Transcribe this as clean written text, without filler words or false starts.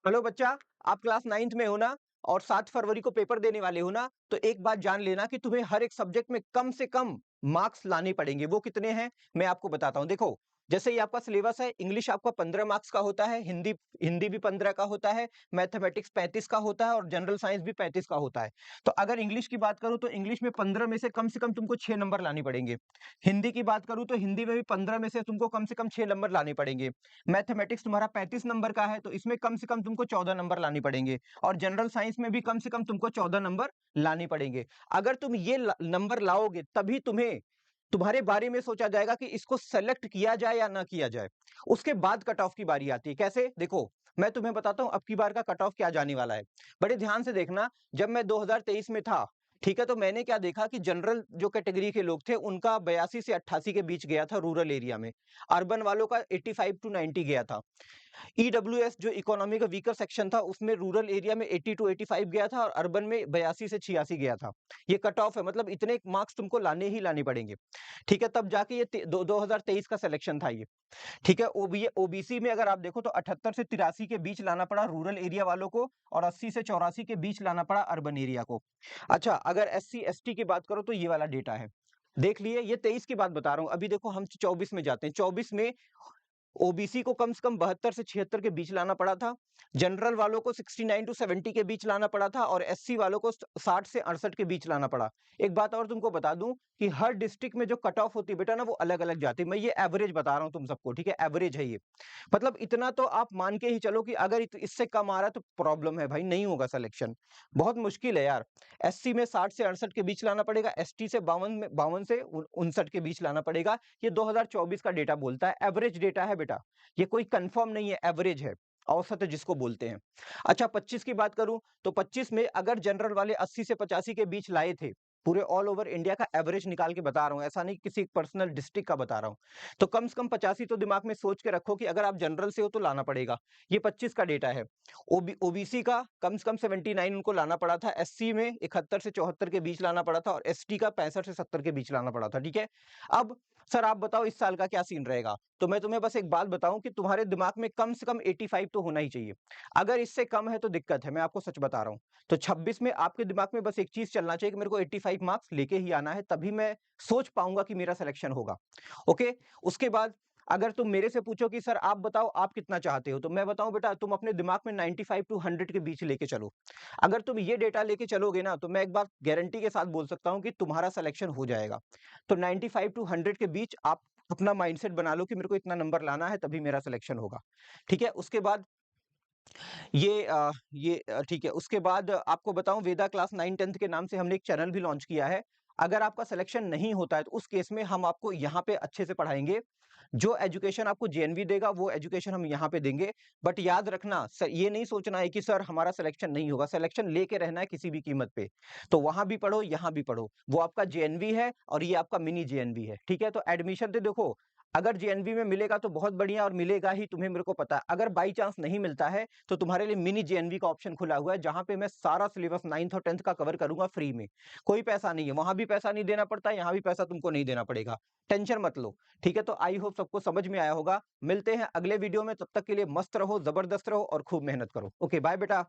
Hello बच्चा, आप class 9th में हो ना और 7 फरवरी को पेपर देने वाले हो ना, तो एक बात जान लेना कि तुम्हें हर एक सब्जेक्ट में कम से कम मार्क्स लाने पड़ेंगे। वो कितने हैं, मैं आपको बताता हूँ। देखो, जैसे ये आपका सिलेबस है, इंग्लिश आपका 15 मार्क्स का होता है, हिंदी हिंदी भी 15 का होता है, मैथमेटिक्स 35 का होता है और जनरल साइंस भी 35 का होता है। तो अगर इंग्लिश की बात करूँ, तो इंग्लिश में 15 में से कम तुमको 6 नंबर लाने पड़ेंगे। हिंदी की बात करूँ, तो हिंदी में भी 15 में से तुमको कम से कम 6 नंबर लाने पड़ेंगे। मैथमेटिक्स तुम्हारा 35 नंबर का है, तो इसमें कम से कम तुमको 14 नंबर लाने पड़ेंगे और जनरल साइंस में भी कम से कम तुमको 14 नंबर लाने पड़ेंगे। अगर तुम ये नंबर लाओगे, तभी तुम्हें तुम्हारे बारे में सोचा जाएगा कि इसको सेलेक्ट किया जाए या ना किया जाए। उसके बाद कट ऑफ की बारी आती है। कैसे? देखो, मैं तुम्हें बताता हूं अब की बार का कट ऑफ क्या जाने वाला है। बड़े ध्यान से देखना। जब मैं 2023 में था, ठीक है, तो मैंने क्या देखा कि जनरल जो कैटेगरी के लोग थे, उनका 82 से 88 के बीच गया था रूरल एरिया में। अर्बन वालों का 85 टू 90 गया था। ईडब्ल्यूएस जो इकोनॉमी का वीकर सेक्शन था, उसमें रूरल एरिया में 80 टू 85 गया था और अर्बन में 82 से 86 गया था। ये कट ऑफ है, मतलब इतने मार्क्स तुमको लाने ही लाने पड़ेंगे। ठीक है, तब जाके ये 2023 का सिलेक्शन था ये। ठीक है, ओबीसी में अगर आप देखो तो 78 से 83 के बीच लाना पड़ा रूरल एरिया वालों को और 80 से 84 के बीच लाना पड़ा अर्बन एरिया को। अच्छा, अगर एससी एसटी की बात करो तो ये वाला डेटा है। देख लिए, ये 23 की बात बता रहा हूं। अभी देखो, हम 24 में जाते हैं। 24 में ओबीसी को कम से कम 72 से 76 के बीच लाना पड़ा था। जनरल वालों को 69 टू 70 के बीच लाना पड़ा था और एससी वालों को 60 से 68 के बीच लाना पड़ा। एक बात और तुमको बता दूं कि हर डिस्ट्रिक्ट में जो कट ऑफ होती है बेटा ना, वो अलग-अलग जाती है। मैं ये एवरेज बता रहा हूं तुम सबको, ठीक है? एवरेज है ये। मतलब इतना तो आप मान के ही चलो कि अगर इससे कम आ रहा है तो प्रॉब्लम है भाई, नहीं होगा सिलेक्शन। बहुत मुश्किल है यार। एससी में 60 से 68 के बीच लाना पड़ेगा, एसटी से 52 से 59 के बीच लाना पड़ेगा। ये 2024 का डेटा बोलता है, एवरेज डेटा है बेटा। ये कोई कंफर्म नहीं है, एवरेज है, औसत है जिसको बोलते हैं। अच्छा, 25 की बात करूं तो 25 में अगर जनरल वाले 80 से 85 के बीच लाए थे, पूरे ऑल ओवर इंडिया का एवरेज निकाल के बता रहा हूं, ऐसा नहीं किसी पर्सनल डिस्ट्रिक्ट का बता रहा हूं। तो कम से कम 85 तो दिमाग में सोच के रखो कि अगर आप जनरल से हो तो लाना पड़ेगा। ये 25 का डेटा है। ओबीसी का कम से कम 79 उनको लाना पड़ा था, एससी में 71 से 74 के बीच लाना पड़ा था और एसटी का 65 से 70 के बीच लाना पड़ा था। ठीक है, अब सर आप बताओ इस साल का क्या सीन रहेगा? तो मैं तुम्हें बस एक बात बताऊं कि तुम्हारे दिमाग में कम से कम 85 तो होना ही चाहिए। अगर इससे कम है तो दिक्कत है, मैं आपको सच बता रहा हूं। तो 26 में आपके दिमाग में बस एक चीज चलना चाहिए कि मेरे को 85 मार्क्स लेके ही आना है, तभी मैं सोच पाऊंगा कि मेरा सिलेक्शन होगा। ओके, उसके बाद अगर तुम मेरे से पूछो कि सर आप बताओ आप कितना चाहते हो, तो मैं बताऊं बेटा, तुम अपने दिमाग में 95 टू 100 के बीच लेके चलो। अगर तुम ये डेटा लेके चलोगे ना, तो मैं एक बात गारंटी के साथ बोल सकता हूं कि तुम्हारा सिलेक्शन हो जाएगा। तो 95 टू 100 के बीच आप अपना माइंडसेट बना लो कि मेरे को इतना नंबर लाना है, तभी मेरा सिलेक्शन होगा। ठीक है, उसके बाद ठीक है, उसके बाद आपको बताऊं, वेदा क्लास 9-10 के नाम से हमने एक चैनल भी लॉन्च किया है। अगर आपका सिलेक्शन नहीं होता है तो उस केस में हम आपको यहाँ पे अच्छे से पढ़ाएंगे। जो एजुकेशन आपको जेएनवी देगा वो एजुकेशन हम यहाँ पे देंगे। बट याद रखना सर, ये नहीं सोचना है कि सर हमारा सिलेक्शन नहीं होगा, सिलेक्शन लेके रहना है किसी भी कीमत पे। तो वहां भी पढ़ो, यहाँ भी पढ़ो। वो आपका जेएनवी है और ये आपका मिनी जेएनवी है। ठीक है, तो एडमिशन तो देखो, अगर जेएनवी में मिलेगा तो बहुत बढ़िया और मिलेगा ही तुम्हें, मेरे को पता है। अगर बाई चांस नहीं मिलता है तो तुम्हारे लिए मिनी जेएनवी का ऑप्शन खुला हुआ है, जहां पे मैं सारा सिलेबस 9th और 10th का कवर करूंगा फ्री में। कोई पैसा नहीं है, वहां भी पैसा नहीं देना पड़ता, यहाँ भी पैसा तुमको नहीं देना पड़ेगा। टेंशन मत लो। ठीक है, तो आई होप सबको समझ में आया होगा। मिलते हैं अगले वीडियो में, तब तक के लिए मस्त रहो, जबरदस्त रहो और खूब मेहनत करो। ओके, बाय बेटा।